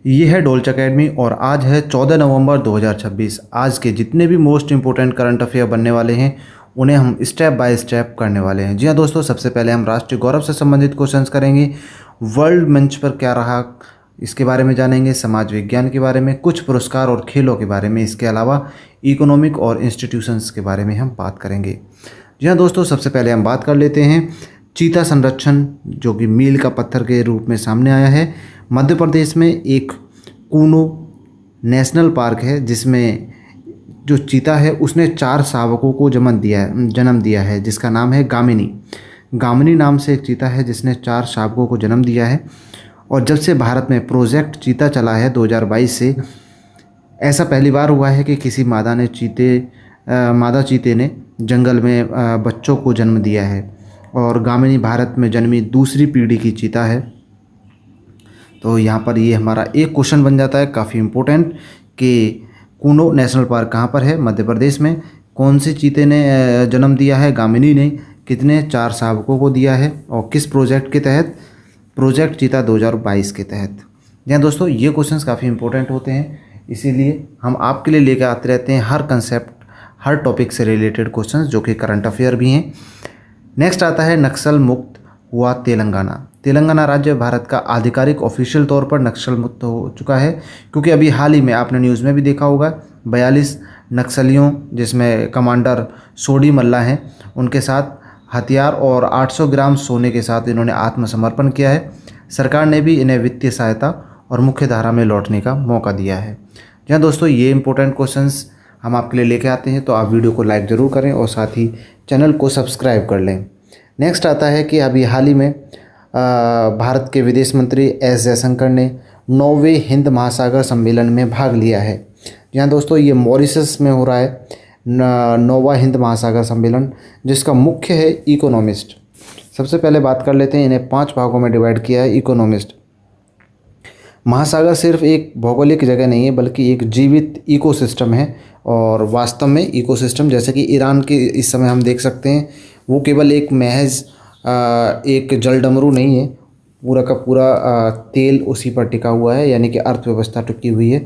ये है डोल्च अकेडमी और आज है 14 नवंबर 2026। आज के जितने भी मोस्ट इंपोर्टेंट करंट अफेयर बनने वाले हैं उन्हें हम स्टेप बाय स्टेप करने वाले हैं। जी हाँ दोस्तों, सबसे पहले हम राष्ट्रीय गौरव से संबंधित क्वेश्चंस करेंगे। वर्ल्ड मंच पर क्या रहा इसके बारे में जानेंगे, समाज विज्ञान के बारे में, कुछ पुरस्कार और खेलों के बारे में, इसके अलावा इकोनॉमिक और इंस्टीट्यूशंस के बारे में हम बात करेंगे। जी हाँ दोस्तों, सबसे पहले हम बात कर लेते हैं चीता संरक्षण, जो कि मील का पत्थर के रूप में सामने आया है। मध्य प्रदेश में एक कूनो नेशनल पार्क है जिसमें जो चीता है उसने 4 शावकों को जन्म दिया है जिसका नाम है गामिनी। गामिनी नाम से एक चीता है जिसने 4 शावकों को जन्म दिया है। और जब से भारत में प्रोजेक्ट चीता चला है 2022 से, ऐसा पहली बार हुआ है कि किसी मादा चीते ने जंगल में बच्चों को जन्म दिया है। और गामिनी भारत में जन्मी दूसरी पीढ़ी की चीता है। तो यहाँ पर ये हमारा एक क्वेश्चन बन जाता है काफ़ी इम्पोर्टेंट कि कूनो नेशनल पार्क कहाँ पर है, मध्य प्रदेश में। कौन से चीते ने जन्म दिया है, गामिनी ने। कितने 4 शावकों को दिया है और किस प्रोजेक्ट के तहत, प्रोजेक्ट चीता 2022 के तहत। यहाँ दोस्तों ये क्वेश्चंस काफ़ी इंपॉर्टेंट होते हैं, इसीलिए हम आपके लिए लेकर आते रहते हैं हर कंसेप्ट, हर टॉपिक से रिलेटेड क्वेश्चंस जो कि करंट अफेयर भी हैं। नेक्स्ट आता है नक्सल मुक्त हुआ तेलंगाना। तेलंगाना राज्य भारत का आधिकारिक ऑफिशियल तौर पर नक्सल मुक्त हो चुका है, क्योंकि अभी हाल ही में आपने न्यूज़ में भी देखा होगा 42 नक्सलियों, जिसमें कमांडर सोडी मल्ला हैं, उनके साथ हथियार और 800 ग्राम सोने के साथ इन्होंने आत्मसमर्पण किया है। सरकार ने भी इन्हें वित्तीय सहायता और मुख्य धारा में लौटने का मौका दिया है। जहाँ दोस्तों ये इंपॉर्टेंट क्वेश्चंस हम आपके लिए लेके आते हैं, तो आप वीडियो को लाइक ज़रूर करें और साथ ही चैनल को सब्सक्राइब कर लें। नेक्स्ट आता है कि अभी हाल ही में भारत के विदेश मंत्री एस जयशंकर ने 9वें हिंद महासागर सम्मेलन में भाग लिया है। जहाँ दोस्तों ये मॉरिशस में हो रहा है 9वां हिंद महासागर सम्मेलन, जिसका मुख्य है इकोनॉमिस्ट। सबसे पहले बात कर लेते हैं, इन्हें 5 भागों में डिवाइड किया है इकोनॉमिस्ट। महासागर सिर्फ एक भौगोलिक जगह नहीं है, बल्कि एक जीवित इकोसिस्टम है। और वास्तव में इकोसिस्टम, जैसे कि ईरान के इस समय हम देख सकते हैं, वो केवल एक महज एक जलडमरू नहीं है, पूरा का पूरा तेल उसी पर टिका हुआ है, यानी कि अर्थव्यवस्था टिकी हुई है।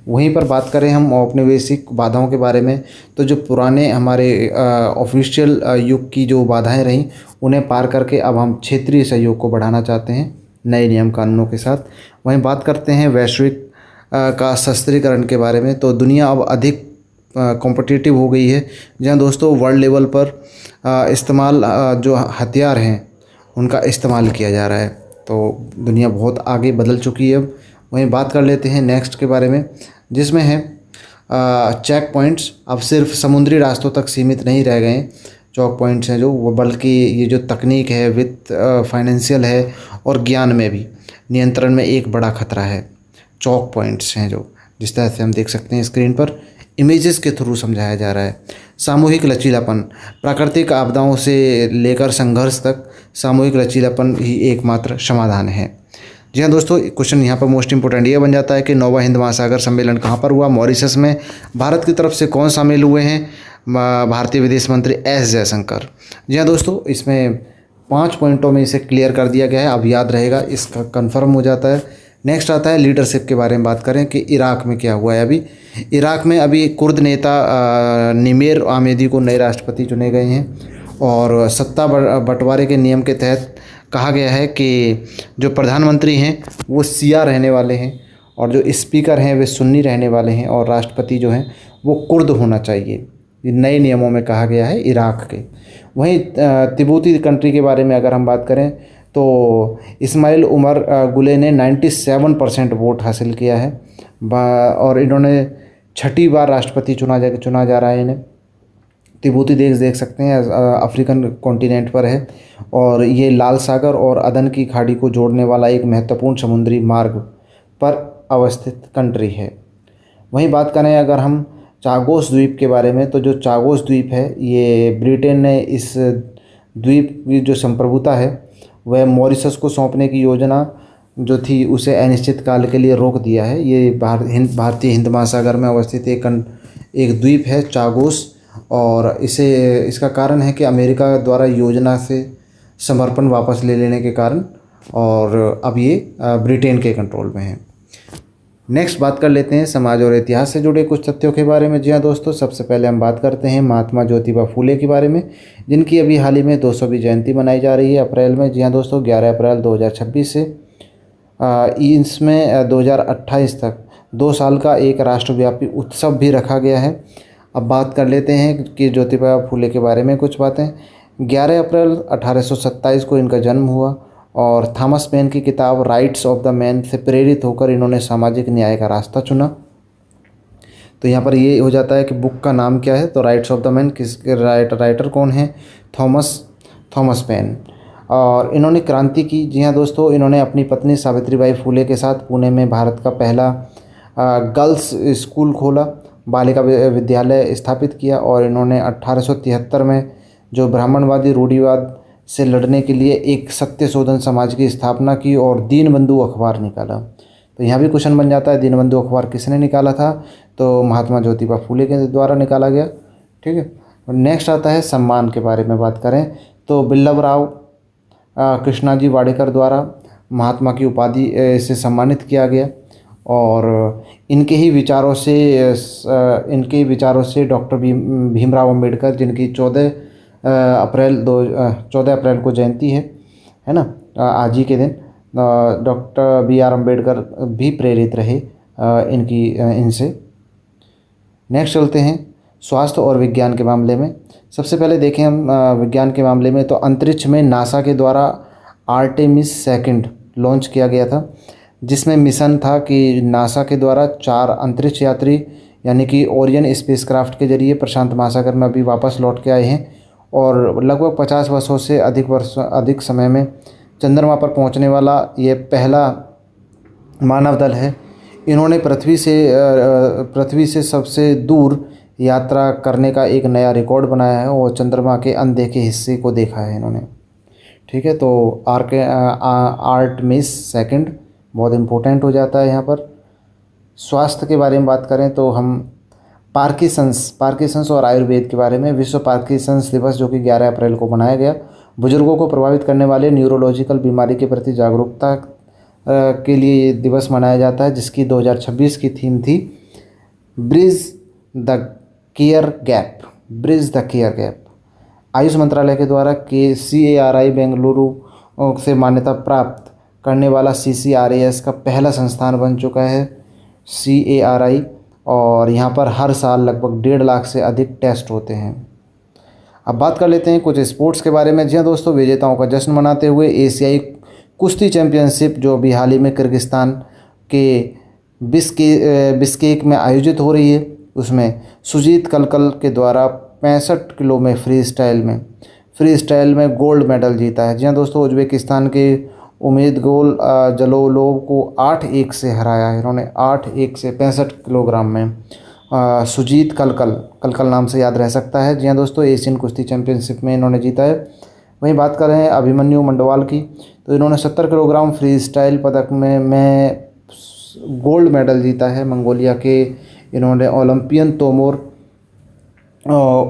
वहीं पर बात करें हम औपनिवेशिक बाधाओं के बारे में, तो जो पुराने हमारे ऑफिशियल युग की जो बाधाएं रहीं, उन्हें पार करके अब हम क्षेत्रीय सहयोग को बढ़ाना चाहते हैं नए नियम कानूनों के साथ। वहीं बात करते हैं वैश्विक का शस्त्रीकरण के बारे में, तो दुनिया अब अधिक कॉम्पिटिटिव हो गई है। जहाँ दोस्तों वर्ल्ड लेवल पर इस्तेमाल जो हथियार हैं उनका इस्तेमाल किया जा रहा है, तो दुनिया बहुत आगे बदल चुकी है अब। वहीं बात कर लेते हैं नेक्स्ट के बारे में, जिसमें है चेक पॉइंट्स अब सिर्फ समुद्री रास्तों तक सीमित नहीं रह गए। चौक पॉइंट्स हैं जो वो, बल्कि ये जो तकनीक है, वित्त, फाइनेंशियल है और ज्ञान में भी नियंत्रण में एक बड़ा खतरा है। चौक पॉइंट्स हैं जो, जिस तरह से हम देख सकते हैं स्क्रीन पर, इमेजेस के थ्रू समझाया जा रहा है। सामूहिक लचीलापन, प्राकृतिक आपदाओं से लेकर संघर्ष तक सामूहिक लचीलापन ही एकमात्र समाधान है। जी हाँ दोस्तों, क्वेश्चन यहाँ पर मोस्ट इंपोर्टेंट ये बन जाता है कि 9वां हिंद महासागर सम्मेलन कहाँ पर हुआ, मॉरिशस में। भारत की तरफ से कौन शामिल हुए हैं, भारतीय विदेश मंत्री एस जयशंकर। जी हाँ दोस्तों, इसमें 5 पॉइंटों में इसे क्लियर कर दिया गया है, अब याद रहेगा, इसका कन्फर्म हो जाता है। नेक्स्ट आता है लीडरशिप के बारे में बात करें कि इराक में क्या हुआ है। अभी इराक में अभी कुर्द नेता निमेर आमेदी को नए राष्ट्रपति चुने गए हैं। और सत्ता बंटवारे के नियम के तहत कहा गया है कि जो प्रधानमंत्री हैं वो शिया रहने वाले हैं, और जो स्पीकर हैं वे सुन्नी रहने वाले हैं, और राष्ट्रपति जो हैं वो कुर्द होना चाहिए। ये नए नियमों में कहा गया है इराक के। वहीं तिब्बती कंट्री के बारे में अगर हम बात करें, तो इस्माइल उमर गुले ने 97% वोट हासिल किया है, और इन्होंने 6ठी बार राष्ट्रपति चुना जा रहा है इन्हें। तिब्बती देश देख सकते हैं अफ्रीकन कॉन्टिनेंट पर है, और ये लाल सागर और अदन की खाड़ी को जोड़ने वाला एक महत्वपूर्ण समुद्री मार्ग पर अवस्थित कंट्री है। वहीं बात करें अगर हम चागोस द्वीप के बारे में, तो जो चागोस द्वीप है, ये ब्रिटेन ने इस द्वीप की जो संप्रभुता है वह मॉरिशस को सौंपने की योजना जो थी उसे अनिश्चित काल के लिए रोक दिया है। ये भारतीय हिंद महासागर में अवस्थित एक द्वीप है चागोस, और इसका कारण है कि अमेरिका द्वारा योजना से समर्पण वापस ले लेने के कारण, और अब ये ब्रिटेन के कंट्रोल में है। नेक्स्ट बात कर लेते हैं समाज और इतिहास से जुड़े कुछ तथ्यों के बारे में। जी हाँ दोस्तों, सबसे पहले हम बात करते हैं महात्मा ज्योतिबा फूले के बारे में, जिनकी अभी हाल ही में 200वीं जयंती मनाई जा रही है अप्रैल में। जी हाँ दोस्तों, 11 अप्रैल 2026 से इसमें 2028 तक 2 साल का एक राष्ट्रव्यापी उत्सव भी रखा गया है। अब बात कर लेते हैं कि ज्योतिबा फूले के बारे में कुछ बातें। 11 अप्रैल 1827 को इनका जन्म हुआ और थॉमस पेन की किताब राइट्स ऑफ द मैन से प्रेरित होकर इन्होंने सामाजिक न्याय का रास्ता चुना। तो यहाँ पर ये हो जाता है कि बुक का नाम क्या है, तो राइट्स ऑफ द मैन किसके राइटर कौन है, थॉमस पेन। और इन्होंने क्रांति की। जी हाँ दोस्तों, इन्होंने अपनी पत्नी सावित्रीबाई फूले के साथ पुणे में भारत का पहला गर्ल्स स्कूल खोला, बालिका विद्यालय स्थापित किया और इन्होंने 1873 में जो ब्राह्मणवादी रूढ़िवाद से लड़ने के लिए एक सत्य शोधन समाज की स्थापना की और दीनबंधु अखबार निकाला। तो यहाँ भी क्वेश्चन बन जाता है, दीनबंधु अखबार किसने निकाला था, तो महात्मा ज्योतिबा फूले के द्वारा निकाला गया। ठीक है। और नेक्स्ट आता है सम्मान के बारे में बात करें तो बिल्लभराव कृष्णाजी वाडेकर द्वारा महात्मा की उपाधि से सम्मानित किया गया और इनके ही विचारों से डॉक्टर भीमराव अंबेडकर, जिनकी 14 अप्रैल को जयंती है ना, आज ही के दिन डॉक्टर BR अम्बेडकर भी प्रेरित रहे इनसे। नेक्स्ट चलते हैं स्वास्थ्य और विज्ञान के मामले में। सबसे पहले देखें हम विज्ञान के मामले में, तो अंतरिक्ष में नासा के द्वारा आर्टेमिस 2 लॉन्च किया गया था, जिसमें मिशन था कि नासा के द्वारा 4 अंतरिक्ष यात्री यानी कि ओरियन स्पेसक्राफ्ट के जरिए प्रशांत महासागर में अभी वापस लौट के आए हैं और लगभग 50 वर्षों से अधिक समय में चंद्रमा पर पहुंचने वाला ये पहला मानव दल है। इन्होंने पृथ्वी से सबसे दूर यात्रा करने का एक नया रिकॉर्ड बनाया है और चंद्रमा के अनदेखे हिस्से को देखा है इन्होंने। ठीक है, तो आर्टेमिस 2 बहुत इम्पोर्टेंट हो जाता है यहाँ पर। स्वास्थ्य के बारे में बात करें तो हम पार्किंसंस और आयुर्वेद के बारे में। विश्व पार्किंसंस दिवस जो कि 11 अप्रैल को मनाया गया, बुजुर्गों को प्रभावित करने वाले न्यूरोलॉजिकल बीमारी के प्रति जागरूकता के लिए ये दिवस मनाया जाता है, जिसकी 2026 की थीम थी bridge the care gap. Ayush मंत्रालय के द्वारा CARI बेंगलुरु से मान्यता प्राप्त करने वाला CCRAS का पहला संस्थान बन चुका है CARI, और यहाँ पर हर साल लगभग 1.5 लाख से अधिक टेस्ट होते हैं। अब बात कर लेते हैं कुछ स्पोर्ट्स के बारे में। जी हाँ दोस्तों, विजेताओं का जश्न मनाते हुए एशियाई कुश्ती चैंपियनशिप जो अभी हाल ही में किर्गिस्तान के बिश्केक में आयोजित हो रही है, उसमें सुजीत कलकल के द्वारा 65 किलो में फ्री स्टाइल में गोल्ड मेडल जीता है। जी हाँ दोस्तों, उज्बेकिस्तान के उमेदगोल जलोलोव को 8-1 से हराया है इन्होंने, 8-1 से 65 किलोग्राम में। सुजीत कलकल नाम से याद रह सकता है। जी हाँ दोस्तों, एशियन कुश्ती चैंपियनशिप में इन्होंने जीता है। वहीं बात कर रहे हैं अभिमन्यु मंडवाल की, तो इन्होंने 70 किलोग्राम फ्री स्टाइल पदक में गोल्ड मेडल जीता है। मंगोलिया के इन्होंने ओलंपियन तोमोर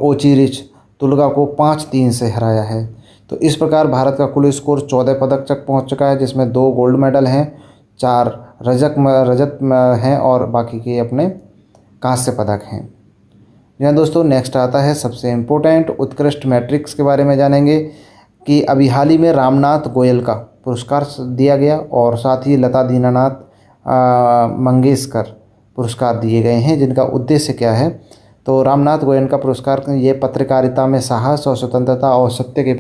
ओचिरिच तुलगा को 5-3 से हराया है। तो इस प्रकार भारत का कुल स्कोर 14 पदक तक पहुंच चुका है, जिसमें 2 गोल्ड मेडल हैं, 4 रजत हैं और बाकी के अपने कांस्य पदक हैं। यहाँ दोस्तों नेक्स्ट आता है सबसे इम्पोर्टेंट उत्कृष्ट मैट्रिक्स के बारे में जानेंगे कि अभी हाल ही में रामनाथ गोयल का पुरस्कार दिया गया और साथ ही लता दीनानाथ मंगेशकर पुरस्कार दिए गए हैं, जिनका उद्देश्य क्या है, तो रामनाथ गोयल का पुरस्कार ये पत्रकारिता में साहस और स्वतंत्रता और सत्य के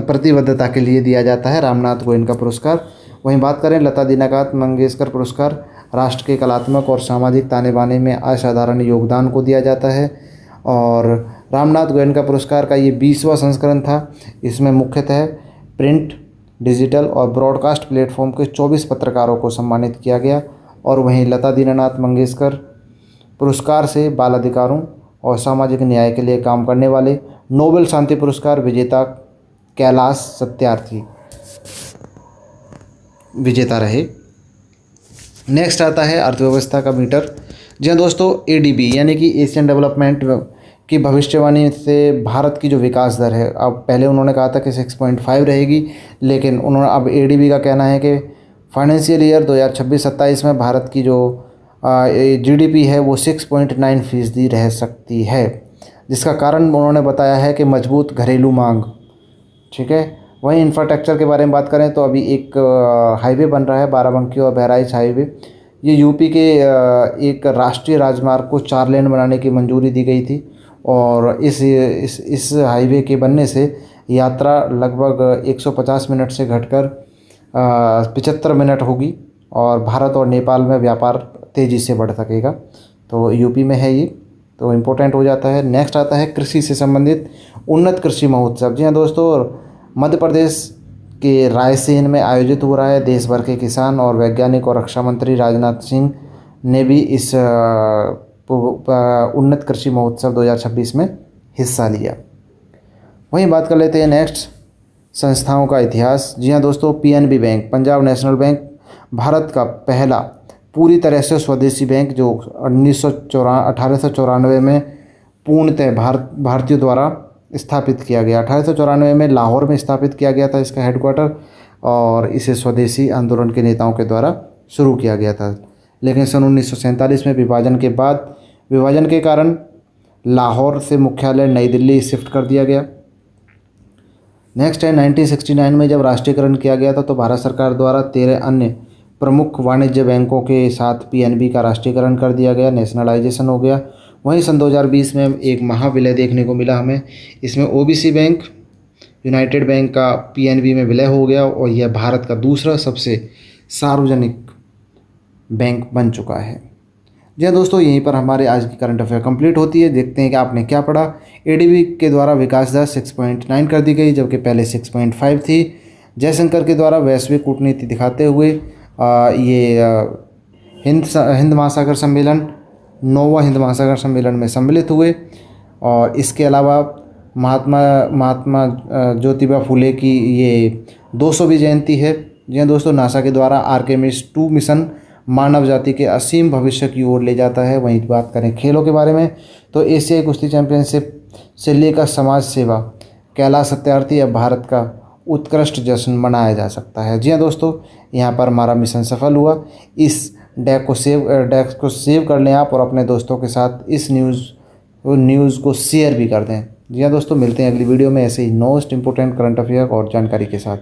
प्रतिबद्धता के लिए दिया जाता है रामनाथ गोयल का पुरस्कार। वहीं बात करें लता दीनानाथ मंगेशकर पुरस्कार, राष्ट्र के कलात्मक और सामाजिक ताने बाने में असाधारण योगदान को दिया जाता है। और रामनाथ गोयल का पुरस्कार का ये 20वां संस्करण था। इसमें मुख्यतः प्रिंट, डिजिटल और ब्रॉडकास्ट प्लेटफॉर्म के 24 पत्रकारों को सम्मानित किया गया। और वहीं लता दीनानाथ मंगेशकर पुरस्कार से बाल अधिकारों और सामाजिक न्याय के लिए काम करने वाले नोबेल शांति पुरस्कार विजेता कैलाश सत्यार्थी विजेता रहे। नेक्स्ट आता है अर्थव्यवस्था का मीटर। जी हाँ दोस्तों, ADB यानी कि एशियन डेवलपमेंट की भविष्यवाणी से भारत की जो विकास दर है, अब पहले उन्होंने कहा था कि 6.5 रहेगी, लेकिन उन्होंने अब ADB का कहना है कि फाइनेंशियल ईयर 2026-27 में भारत की जो जीडीपी है वो 6.9% रह सकती है, जिसका कारण उन्होंने बताया है कि मजबूत घरेलू मांग। ठीक है। वहीं इंफ्रास्ट्रक्चर के बारे में बात करें तो अभी एक हाईवे बन रहा है, बाराबंकी और बहराइच हाईवे। ये यूपी के एक राष्ट्रीय राजमार्ग को 4 लेन बनाने की मंजूरी दी गई थी और इस हाईवे के बनने से यात्रा लगभग 150 मिनट से घटकर 75 मिनट होगी और भारत और नेपाल में व्यापार तेज़ी से बढ़ सकेगा। तो यूपी में है ये, तो इम्पोर्टेंट हो जाता है। नेक्स्ट आता है कृषि से संबंधित उन्नत कृषि महोत्सव। जी हाँ दोस्तों, मध्य प्रदेश के रायसेन में आयोजित हो रहा है। देश भर के किसान और वैज्ञानिक और रक्षा मंत्री राजनाथ सिंह ने भी इस उन्नत कृषि महोत्सव 2026 में हिस्सा लिया। वहीं बात कर लेते हैं नेक्स्ट संस्थाओं का इतिहास। जी हाँ दोस्तों, PNB bank, Punjab national bank, Bharat का पहला पूरी तरह से स्वदेशी बैंक जो 1894 में पूर्णतः भारतीयों द्वारा स्थापित किया गया। 1894 में लाहौर में स्थापित किया गया था इसका हेडक्वार्टर और इसे स्वदेशी आंदोलन के नेताओं के द्वारा शुरू किया गया था। लेकिन सन 1947 में विभाजन के कारण लाहौर से मुख्यालय नई दिल्ली शिफ्ट कर दिया गया। नेक्स्ट है 1969 में जब राष्ट्रीयकरण किया गया था तो भारत सरकार द्वारा 13 अन्य प्रमुख वाणिज्य बैंकों के साथ पीएनबी का राष्ट्रीयकरण कर दिया गया, नेशनलाइजेशन हो गया। वहीं सन 2020 में एक महाविलय देखने को मिला हमें। इसमें ओबीसी बैंक, यूनाइटेड बैंक का पीएनबी में विलय हो गया और यह भारत का दूसरा सबसे सार्वजनिक बैंक बन चुका है। जी हाँ दोस्तों, यहीं पर हमारे आज की करंट अफेयर कंप्लीट होती है। देखते हैं कि आपने क्या पढ़ा। एडीबी के द्वारा विकास दर 6.9 कर दी गई, जबकि पहले 6.5 थी। जयशंकर के द्वारा वैश्विक कूटनीति दिखाते हुए हिंद महासागर सम्मेलन 9वां हिंद महासागर सम्मेलन में सम्मिलित हुए। और इसके अलावा महात्मा ज्योतिबा फुले की ये 200वीं जयंती है। जी हाँ दोस्तों, नासा के द्वारा आर्टेमिस 2 मिशन मानव जाति के असीम भविष्य की ओर ले जाता है। वहीं बात करें खेलों के बारे में तो एशियाई कुश्ती चैंपियनशिप से लेकर समाज सेवा कैलाश सत्यार्थी अब भारत का उत्कृष्ट जश्न मनाया जा सकता है। जी हाँ दोस्तों, यहाँ पर हमारा मिशन सफल हुआ। इस डेक को सेव कर लें आप और अपने दोस्तों के साथ इस न्यूज़ को शेयर भी कर दें। जी हाँ दोस्तों, मिलते हैं अगली वीडियो में ऐसे ही मोस्ट इंपोर्टेंट करंट अफेयर और जानकारी के साथ।